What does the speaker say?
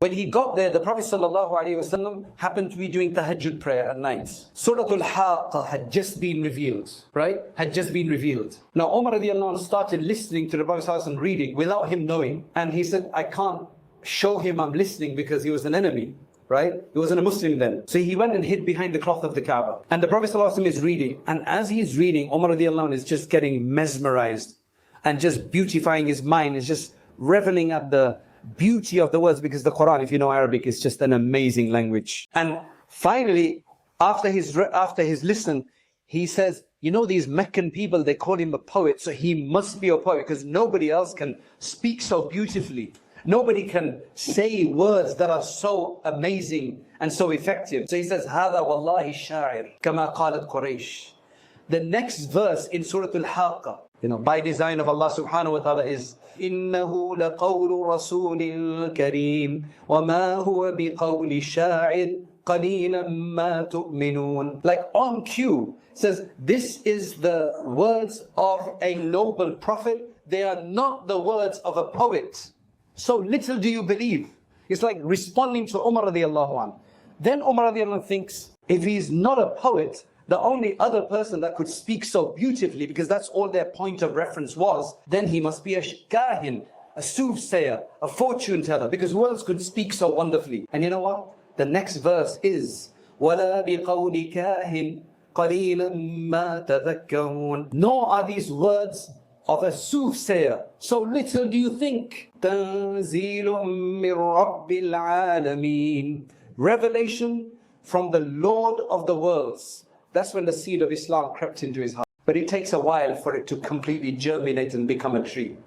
When he got there, the Prophet ﷺ happened to be doing tahajjud prayer at night. Surah Al-Haqqa had just been revealed, right? Had just been revealed. Now Umar radiallahu anh started listening to the Prophet ﷺ reading without him knowing. And he said, I can't show him I'm listening because he was an enemy, right? He wasn't a Muslim then. So he went and hid behind the cloth of the Kaaba. And the Prophet ﷺ is reading. And as he's reading, Umar radiallahu anh is just getting mesmerized and just beautifying his mind, is just reveling at the beauty of the words, because the Quran, if you know Arabic, is just an amazing language. And finally, after his listen, he says, you know, these Meccan people, they call him a poet, so he must be a poet because nobody else can speak so beautifully. Nobody can say words that are so amazing and so effective. So he says, هذا والله الشاعر كما قالت قريش. The next verse in Surah Al-Haqqa, by design of Allah subhanahu wa ta'ala, is إِنَّهُ لَقَوْلُ رَسُولٍ كَرِيمٍ وَمَا هُوَ بِقَوْلِ شَاعِرٍ قَلِيلًا مَا تُؤْمِنُونَ. Like on cue, says, this is the words of a noble prophet. They are not the words of a poet. So little do you believe. It's like responding to Umar radiallahu anhu. Then Umar radiallahu anhu thinks, if he's not a poet, the only other person that could speak so beautifully, because that's all their point of reference was, then he must be a kahin, a soothsayer, a fortune teller, because who else could speak so wonderfully? And you know what? The next verse is, وَلَا بِقَوْلِ كَاهٍ قَلِيلًا مَا تَذَكَّرُونَ. Nor are these words of a soothsayer. So little do you think. تَنزِيلٌ مِّن رَبِّ الْعَالَمِينَ. Revelation from the Lord of the worlds. That's when the seed of Islam crept into his heart. But it takes a while for it to completely germinate and become a tree.